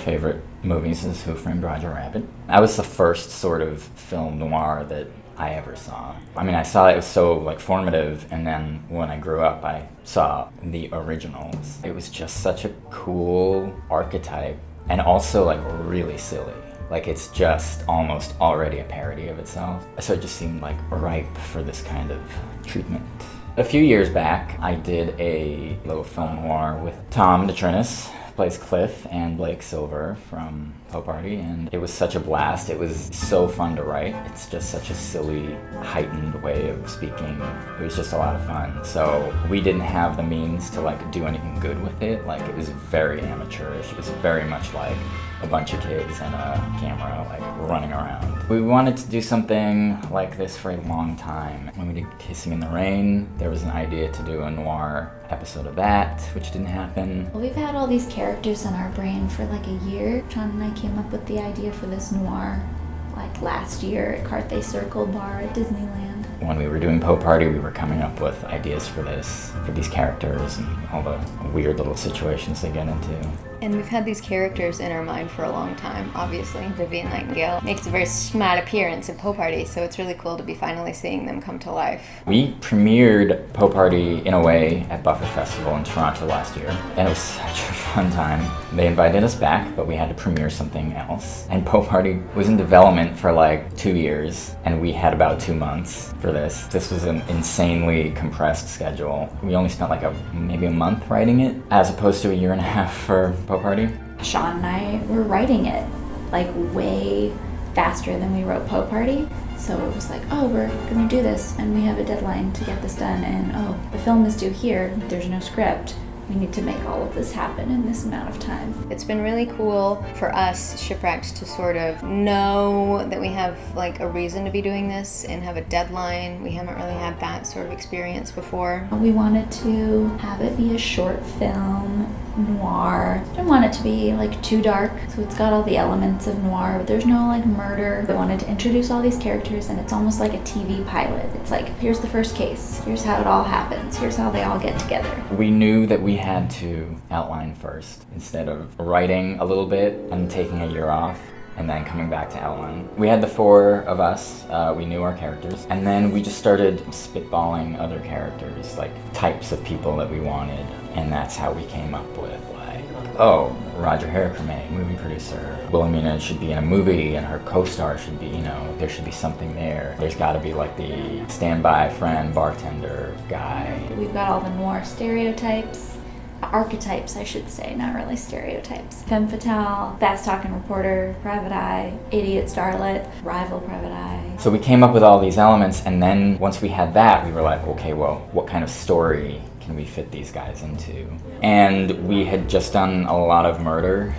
favorite movies is Who Framed Roger Rabbit. That was the first sort of film noir that I ever saw. I mean, I saw it was so like formative, and then when I grew up, I saw the originals. It was just such a cool archetype, and also like really silly. Like it's just almost already a parody of itself. So it just seemed like ripe for this kind of treatment. A few years back, I did a little film noir with Tom DeTrinis, plays Cliff, and Blake Silver from Poe Party, and it was such a blast. It was so fun to write. It's just such a silly, heightened way of speaking. It was just a lot of fun. So we didn't have the means to like do anything good with it. Like it was very amateurish. It was very much like a bunch of kids and a camera like running around. We wanted to do something like this for a long time. When we did Kissing in the Rain, there was an idea to do a noir episode of that, which didn't happen. Well, we've had all these characters in our brain for like a year. John and I came up with the idea for this noir like last year at Carthay Circle Bar at Disneyland. When we were doing Poe Party, we were coming up with ideas for this, for these characters and all the weird little situations they get into. And we've had these characters in our mind for a long time, obviously. Vivian Nightingale makes a very smart appearance at Poe Party, so it's really cool to be finally seeing them come to life. We premiered Poe Party in a way at Buffett Festival in Toronto last year, and it was such a fun time. They invited us back, but we had to premiere something else. And Poe Party was in development for like 2 years, and we had about 2 months for this. This was an insanely compressed schedule. We only spent like maybe a month writing it, as opposed to a year and a half for Poe Party. Sean and I were writing it like way faster than we wrote Poe Party. So it was like, oh, we're gonna do this and we have a deadline to get this done, and oh, the film is due here, there's no script. We need to make all of this happen in this amount of time. It's been really cool for us, Shipwrecked, to sort of know that we have like a reason to be doing this and have a deadline. We haven't really had that sort of experience before. We wanted to have it be a short film, noir. I didn't want it to be like too dark, so it's got all the elements of noir, but there's no like murder. I wanted to introduce all these characters, and it's almost like a TV pilot. It's like, here's the first case, here's how it all happens, here's how they all get together. We knew that we had to outline first instead of writing a little bit and taking a year off and then coming back to outline. We had the 4 of us, we knew our characters, and then we just started spitballing other characters, like types of people that we wanted, and that's how we came up with like, oh, Roger Heracrame, movie producer. Wilhelmina should be in a movie and her co-star should be, there should be something there. There's gotta be like the standby friend, bartender guy. We've got all the noir stereotypes. Archetypes, I should say, not really stereotypes. Femme fatale, fast-talking reporter, private eye, idiot starlet, rival private eye. So we came up with all these elements, and then once we had that, we were like, okay, well, what kind of story can we fit these guys into? And we had just done a lot of murder.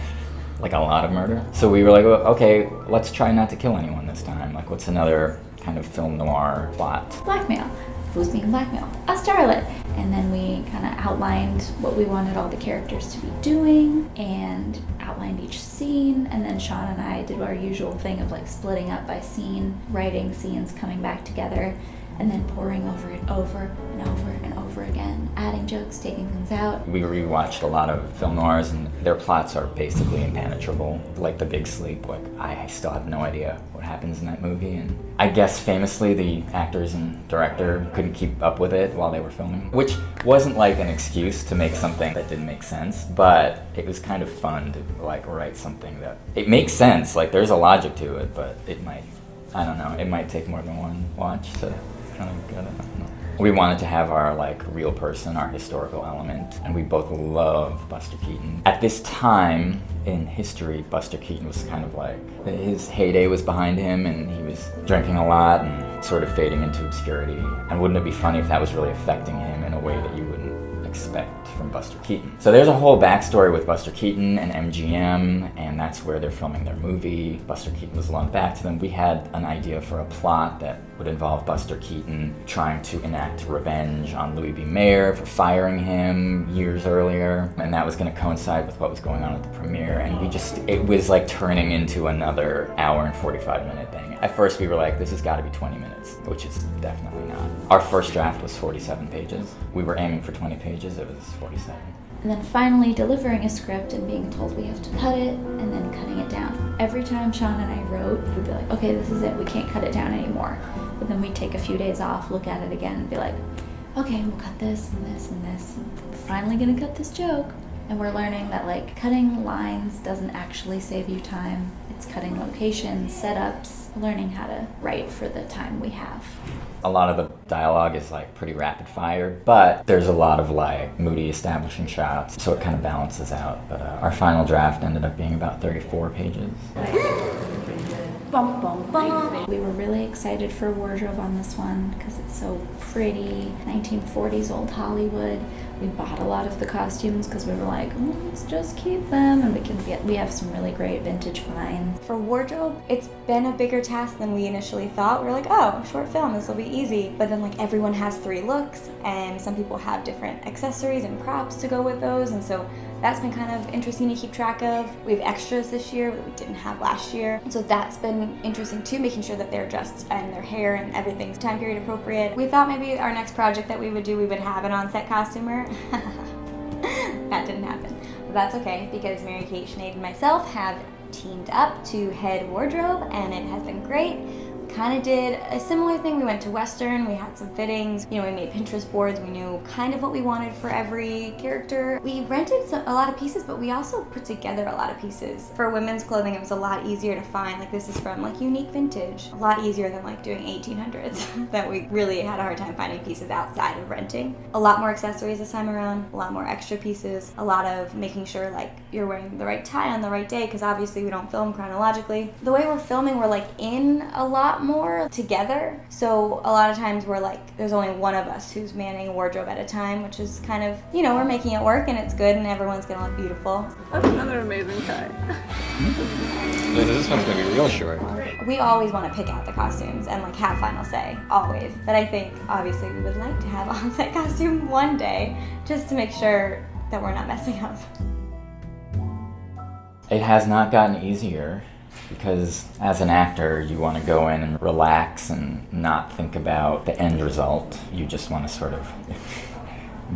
So we were like, well, okay, let's try not to kill anyone this time. Like, what's another kind of film noir plot? Blackmail. Who's being blackmailed? A starlet. And then we kind of outlined what we wanted all the characters to be doing and outlined each scene. And then Sean and I did our usual thing of like splitting up by scene, writing scenes, coming back together, and then pouring over it over and over and over again, adding jokes, taking things out. We rewatched a lot of film noirs, and their plots are basically impenetrable. Like The Big Sleep, like I still have no idea what happens in that movie, and I guess famously the actors and director couldn't keep up with it while they were filming, which wasn't like an excuse to make something that didn't make sense, but it was kind of fun to like write something that it makes sense. Like there's a logic to it, but it might take more than one watch to kind of get it. We wanted to have our like real person, our historical element, and we both love Buster Keaton. At this time in history, Buster Keaton was kind of like, his heyday was behind him, and he was drinking a lot and sort of fading into obscurity. And wouldn't it be funny if that was really affecting him in a way that you wouldn't expect from Buster Keaton? So there's a whole backstory with Buster Keaton and MGM, and that's where they're filming their movie. Buster Keaton was loaned back to them. We had an idea for a plot that would involve Buster Keaton trying to enact revenge on Louis B. Mayer for firing him years earlier, and that was going to coincide with what was going on at the premiere, and it was like turning into another hour and 45-minute thing. At first we were like, this has got to be 20 minutes, which is definitely not. Our first draft was 47 pages. We were aiming for 20 pages, it was 47. and then finally delivering a script and being told we have to cut it, and then cutting it down. Every time Sean and I wrote, we'd be like, okay, this is it, we can't cut it down anymore. But then we'd take a few days off, look at it again, and be like, okay, we'll cut this and this and this. We're finally gonna cut this joke. And we're learning that like cutting lines doesn't actually save you time. It's cutting locations, setups, learning how to write for the time we have. A lot of the dialogue is like pretty rapid fire, but there's a lot of like moody establishing shots, so it kind of balances out. But our final draft ended up being about 34 pages. Bum, bum, bum. We were really excited for wardrobe on this one because it's so pretty, 1940s old Hollywood. We bought a lot of the costumes because we were like, oh, let's just keep them, and we have some really great vintage finds. For wardrobe, it's been a bigger task than we initially thought. We were like, oh, short film, this will be easy. But then like everyone has 3 looks, and some people have different accessories and props to go with those, and so that's been kind of interesting to keep track of. We have extras this year that we didn't have last year. And so that's been interesting too, making sure that they're dressed and their hair and everything's time period appropriate. We thought maybe our next project that we would do, we would have an on-set costumer. That didn't happen. But that's okay, because Mary Kate, Sinead, and myself have teamed up to head wardrobe, and it has been great. Kind of did a similar thing. We went to Western, we had some fittings, we made Pinterest boards, we knew kind of what we wanted for every character. We rented a lot of pieces, but we also put together a lot of pieces. For women's clothing, it was a lot easier to find, like this is from like Unique Vintage. A lot easier than like doing 1800s that we really had a hard time finding pieces outside of renting. A lot more accessories this time around, a lot more extra pieces, a lot of making sure like you're wearing the right tie on the right day, because obviously we don't film chronologically. The way we're filming, we're like in a lot more together, so a lot of times we're like there's only one of us who's manning a wardrobe at a time, which is kind of, we're making it work and it's good and everyone's gonna look beautiful. That's another amazing tie. This one's gonna be real short. We always want to pick out the costumes and like have final say, always. But I think obviously we would like to have on-set costume one day, just to make sure that we're not messing up. It has not gotten easier, because as an actor, you want to go in and relax and not think about the end result. You just want to sort of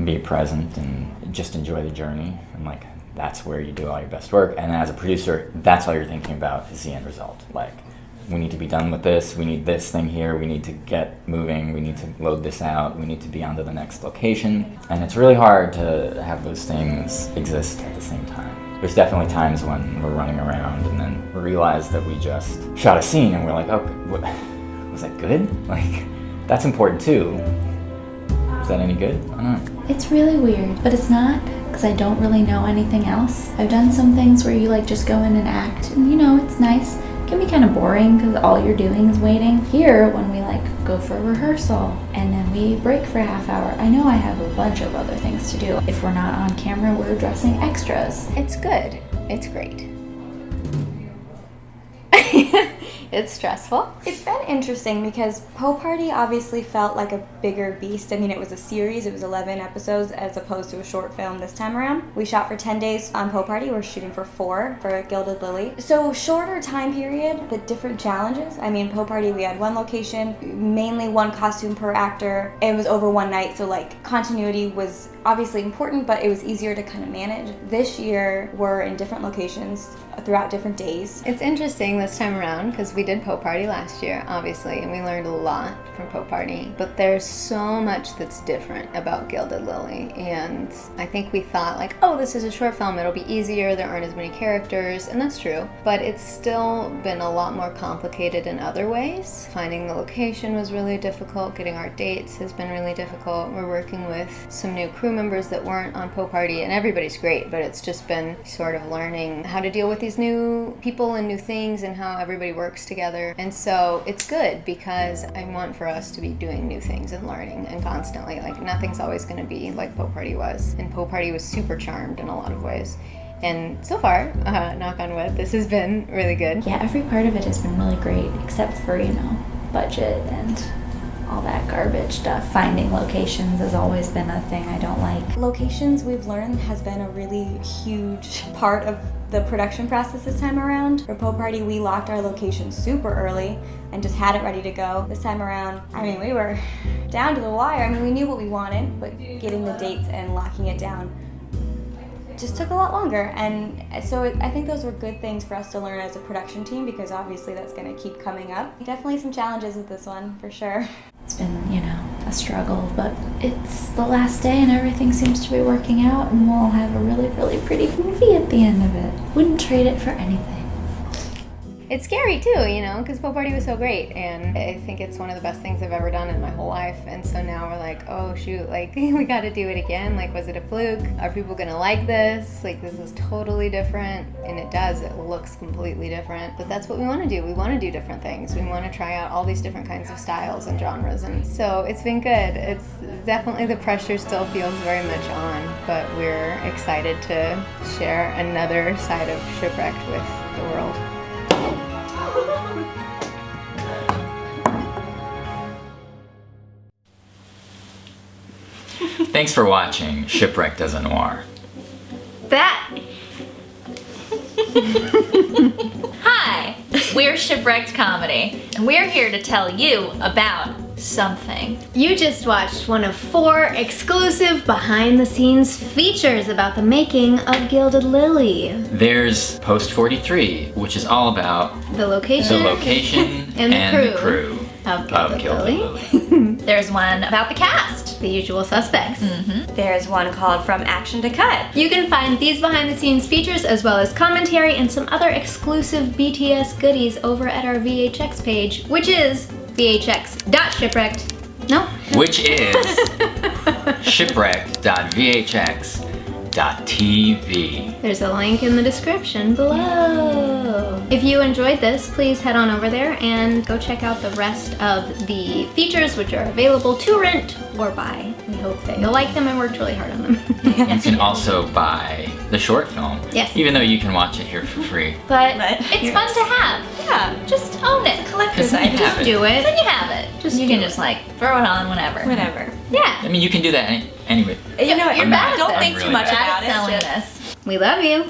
be present and just enjoy the journey. And like, that's where you do all your best work. And as a producer, that's all you're thinking about is the end result. Like, we need to be done with this, we need this thing here, we need to get moving, we need to load this out, we need to be on to the next location. And it's really hard to have those things exist at the same time. There's definitely times when we're running around and then we realize that we just shot a scene and we're like, oh, was that good? Like, that's important too. Is that any good? I don't know. It's really weird, but it's not, because I don't really know anything else. I've done some things where you like just go in and act, and it's nice. It can be kind of boring because all you're doing is waiting. Here, when we like go for a rehearsal and then we break for a half hour, I know I have a bunch of other things to do. If we're not on camera, we're dressing extras. It's good. It's great. It's stressful. It's been interesting because Poe Party obviously felt like a bigger beast. I mean, it was a series, it was 11 episodes as opposed to a short film this time around. We shot for 10 days on Poe Party, we're shooting for 4 for Gilded Lily. So shorter time period, but different challenges. I mean, Poe Party, we had one location, mainly one costume per actor. It was over one night, so like continuity was obviously important, but it was easier to kind of manage. This year, we're in different locations throughout different days. It's interesting this time around because we did Poe Party last year, obviously, and we learned a lot from Poe Party. But there's so much that's different about Gilded Lily, and I think we thought like, oh, this is a short film, it'll be easier, there aren't as many characters, and that's true. But it's still been a lot more complicated in other ways. Finding the location was really difficult, getting our dates has been really difficult. We're working with some new crew members that weren't on Poe Party, and everybody's great, but it's just been sort of learning how to deal with these new people and new things and how everybody works together. And so it's good because I want for us to be doing new things and learning and constantly, like nothing's always going to be like Poe Party was. And Poe Party was super charmed in a lot of ways. And so far, knock on wood, this has been really good. Yeah, every part of it has been really great, except for, budget and all that garbage stuff. Finding locations has always been a thing I don't like. Locations, we've learned, has been a really huge part of the production process this time around. For Poe Party, we locked our location super early and just had it ready to go. This time around, we were down to the wire. We knew what we wanted, but getting the dates and locking it down just took a lot longer. And so I think those were good things for us to learn as a production team, because obviously that's going to keep coming up. Definitely some challenges with this one, for sure. It's been, a struggle, but it's the last day and everything seems to be working out, and we'll have a really, really pretty movie at the end of it. Wouldn't trade it for anything. It's scary too, because Pool Party was so great, and I think it's one of the best things I've ever done in my whole life. And so now we're like, oh shoot, we got to do it again. Was it a fluke? Are people gonna like this? This is totally different, and it does. It looks completely different, but that's what we want to do. We want to do different things. We want to try out all these different kinds of styles and genres, and so it's been good. It's definitely, the pressure still feels very much on, but we're excited to share another side of Shipwrecked with the world. Thanks for watching Shipwrecked as a Noir. Hi, we're Shipwrecked Comedy, and we're here to tell you about something. You just watched one of 4 exclusive behind-the-scenes features about the making of Gilded Lily. There's Post 43, which is all about The location, and the the crew of of Gilded Gilded Lily. Lily. There's one about the cast. The usual suspects. There's one called From Action to Cut. You can find these behind-the-scenes features as well as commentary and some other exclusive BTS goodies over at our VHX page, which is vhx.shipwrecked. No? Which is shipwrecked.vhx.tv. There's a link in the description below. If you enjoyed this, please head on over there and go check out the rest of the features, which are available to rent or buy. We hope that you'll like them. I worked really hard on them. You can also buy the short film. Yes. Even though you can watch it here for free. But it's fun to have. Yeah. Just own it. Collector's Then you item. have it. Do it. Then you have it. You can do just throw it on whenever. Whatever. Yeah. I mean, you can do that anyway. You know what? You're bad at Don't this. think too really much bad about Bad at selling it. this. We love you.